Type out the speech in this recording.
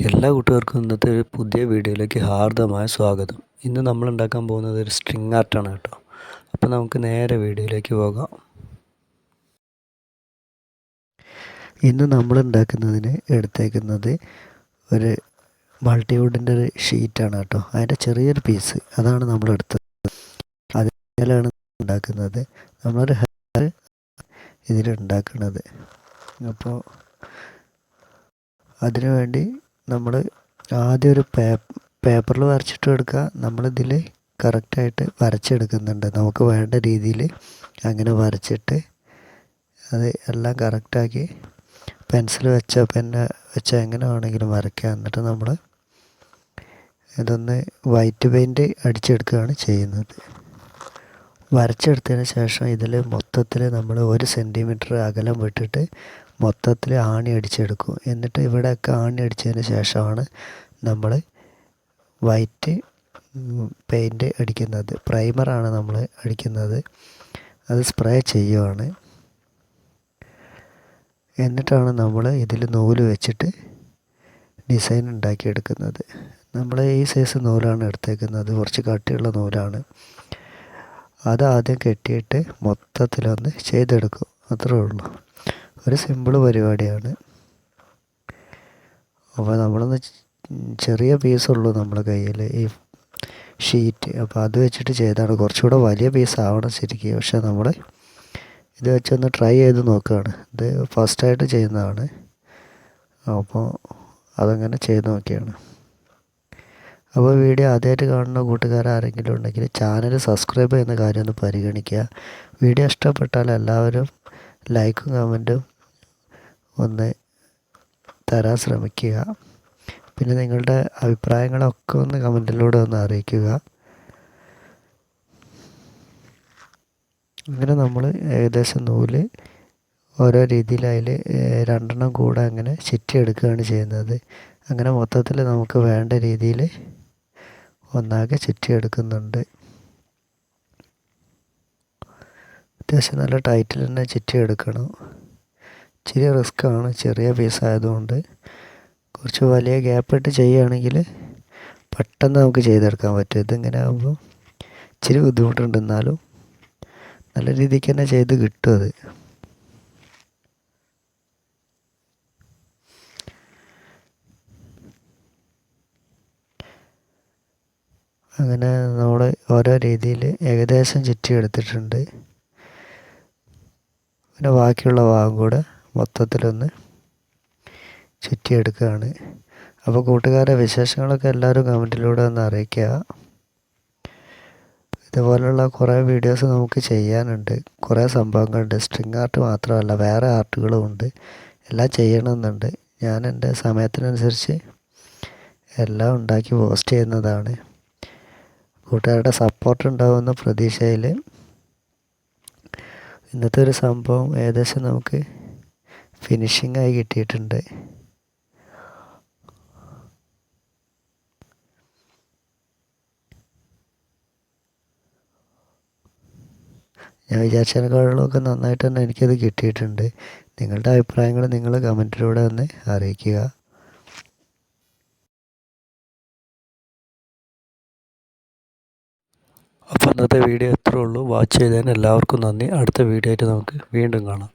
എല്ലാ കൂട്ടുകാർക്കും ഇന്നത്തെ ഒരു പുതിയ വീഡിയോയിലേക്ക് ഹാർദമായ സ്വാഗതം. ഇന്ന് നമ്മൾ ഉണ്ടാക്കാൻ പോകുന്നത് ഒരു സ്ട്രിങ് ആർട്ടാണ് കേട്ടോ. അപ്പോൾ നമുക്ക് നേരെ വീഡിയോയിലേക്ക് പോകാം. ഇന്ന് നമ്മൾ ഉണ്ടാക്കുന്നതിന് എടുത്തേക്കുന്നത് ഒരു മൾട്ടിവുഡിൻ്റെ ഒരു ഷീറ്റാണ് കേട്ടോ. അതിൻ്റെ ചെറിയൊരു പീസ് അതാണ് നമ്മൾ എടുത്തത്. അതിലാണ് ഉണ്ടാക്കുന്നത്. നമ്മളൊരു ഹെയർ ഇതിലുണ്ടാക്കുന്നത്. അപ്പോൾ അതിനു വേണ്ടി നമ്മൾ ആദ്യം ഒരു പേപ്പറിൽ വരച്ചിട്ട് എടുക്കുക. നമ്മളിതിൽ കറക്റ്റായിട്ട് വരച്ചെടുക്കുന്നുണ്ട്. നമുക്ക് വേണ്ട രീതിയിൽ അങ്ങനെ വരച്ചിട്ട് അത് എല്ലാം കറക്റ്റാക്കി പെൻസിൽ വെച്ചോ പെന്ന് വെച്ചോ എങ്ങനെ വേണമെങ്കിലും വരയ്ക്കുക. എന്നിട്ട് നമ്മൾ ഇതൊന്ന് വൈറ്റ് പെയിൻറ്റ് അടിച്ചെടുക്കുകയാണ് ചെയ്യുന്നത്. വരച്ചെടുത്തതിന് ശേഷം ഇതിൽ മൊത്തത്തിൽ നമ്മൾ 1 സെൻറ്റിമീറ്റർ അകലം വിട്ടിട്ട് മൊത്തത്തിൽ ആണി അടിച്ചെടുക്കും. എന്നിട്ട് ഇവിടെയൊക്കെ ആണി അടിച്ചതിന് ശേഷമാണ് നമ്മൾ വൈറ്റ് പെയിൻറ്റ് അടിക്കുന്നത്. പ്രൈമറാണ് നമ്മൾ അടിക്കുന്നത്. അത് സ്പ്രേ ചെയ്യുവാണ്. എന്നിട്ടാണ് നമ്മൾ ഇതിൽ നൂല് വെച്ചിട്ട് ഡിസൈൻ ഉണ്ടാക്കിയെടുക്കുന്നത്. നമ്മൾ ഈ സൈസ് നൂലാണ് എടുത്തേക്കുന്നത്. കുറച്ച് കട്ടിയുള്ള നൂലാണ്. അത് ആദ്യം കെട്ടിയിട്ട് മൊത്തത്തിലൊന്ന് ചെയ്തെടുക്കും. അത്രേ ഉള്ളൂ. ഒരു സിമ്പിൾ പരിപാടിയാണ്. അപ്പോൾ നമ്മളൊന്ന് ചെറിയ പീസുള്ളൂ നമ്മുടെ കയ്യിൽ ഈ ഷീറ്റ്. അപ്പോൾ അത് വെച്ചിട്ട് ചെയ്താണ്. കുറച്ചുകൂടെ വലിയ പീസ് ആവണം ശരിക്കും. പക്ഷേ നമ്മൾ ഇത് വെച്ചൊന്ന് ട്രൈ ചെയ്ത് നോക്കുകയാണ്. ഇത് ഫസ്റ്റായിട്ട് ചെയ്യുന്നതാണ്. അപ്പോൾ അതങ്ങനെ ചെയ്ത് നോക്കിയാണ്. അപ്പോൾ വീഡിയോ ആദ്യമായിട്ട് കാണുന്ന കൂട്ടുകാരാരെങ്കിലും ഉണ്ടെങ്കിൽ ചാനൽ സബ്സ്ക്രൈബ് ചെയ്യുന്ന കാര്യം ഒന്ന് പരിഗണിക്കുക. വീഡിയോ ഇഷ്ടപ്പെട്ടാൽ എല്ലാവരും ലൈക്കും കമൻറ്റും ഒന്ന് തരാൻ ശ്രമിക്കുക. പിന്നെ നിങ്ങളുടെ അഭിപ്രായങ്ങളൊക്കെ ഒന്ന് കമൻറ്റിലൂടെ ഒന്ന് അറിയിക്കുക. അങ്ങനെ നമ്മൾ ഏകദേശം നൂല് ഓരോ രീതിയിൽ അതിൽ 2 എണ്ണം കൂടെ അങ്ങനെ ചുറ്റിയെടുക്കുകയാണ് ചെയ്യുന്നത്. അങ്ങനെ മൊത്തത്തിൽ നമുക്ക് വേണ്ട രീതിയിൽ ഒന്നാകെ ചുറ്റിയെടുക്കുന്നുണ്ട്. അത്യാവശ്യം നല്ല ടൈറ്റിൽ തന്നെ ചുറ്റിയെടുക്കണം. ഇച്ചിരി റിസ്ക്കാണ്, ചെറിയ പീസ് ആയതുകൊണ്ട്. കുറച്ച് വലിയ ഗ്യാപ്പിട്ട് ചെയ്യുകയാണെങ്കിൽ പെട്ടെന്ന് നമുക്ക് ചെയ്തെടുക്കാൻ പറ്റും. ഇതിങ്ങനെ ആകുമ്പോൾ ഇച്ചിരി ബുദ്ധിമുട്ടുണ്ട്. എന്നാലും നല്ല രീതിക്ക് തന്നെ ചെയ്ത് കിട്ടും അത്. അങ്ങനെ നമ്മൾ ഓരോ രീതിയിൽ ഏകദേശം ചുറ്റിയെടുത്തിട്ടുണ്ട്. പിന്നെ ബാക്കിയുള്ള ഭാഗം കൂടെ മൊത്തത്തിലൊന്ന് ചുറ്റിയെടുക്കുകയാണ്. അപ്പോൾ കൂട്ടുകാരെ വിശേഷങ്ങളൊക്കെ എല്ലാവരും കമൻറ്റിലൂടെ ഒന്ന് അറിയിക്കുക. ഇതുപോലുള്ള കുറേ വീഡിയോസ് നമുക്ക് ചെയ്യാനുണ്ട്. കുറേ സംഭവങ്ങളുണ്ട്. സ്ട്രിങ് ആർട്ട് മാത്രമല്ല വേറെ ആർട്ടുകളും ഉണ്ട്. എല്ലാം ചെയ്യണമെന്നുണ്ട്. ഞാൻ എൻ്റെ സമയത്തിനനുസരിച്ച് എല്ലാം ഉണ്ടാക്കി പോസ്റ്റ് ചെയ്യുന്നതാണ്. കൂട്ടുകാരുടെ സപ്പോർട്ട് ഉണ്ടാകുമെന്ന പ്രതീക്ഷയിൽ ഇന്നത്തെ ഒരു സംഭവം ഏകദേശം നമുക്ക് ഫിനിഷിംഗായി കിട്ടിയിട്ടുണ്ട്. ഞാൻ വിചാരിച്ചതിനേക്കാളൊക്കെ നന്നായിട്ട് തന്നെ എനിക്കത് കിട്ടിയിട്ടുണ്ട്. നിങ്ങളുടെ അഭിപ്രായങ്ങൾ നിങ്ങൾ കമൻറ്റിലൂടെ ഒന്ന് അറിയിക്കുക. അപ്പോൾ ഇന്നത്തെ വീഡിയോ ഇത്രേ ഉള്ളൂ. വാച്ച് ചെയ്തതിന് എല്ലാവർക്കും നന്ദി. അടുത്ത വീഡിയോ ആയിട്ട് നമുക്ക് വീണ്ടും കാണാം.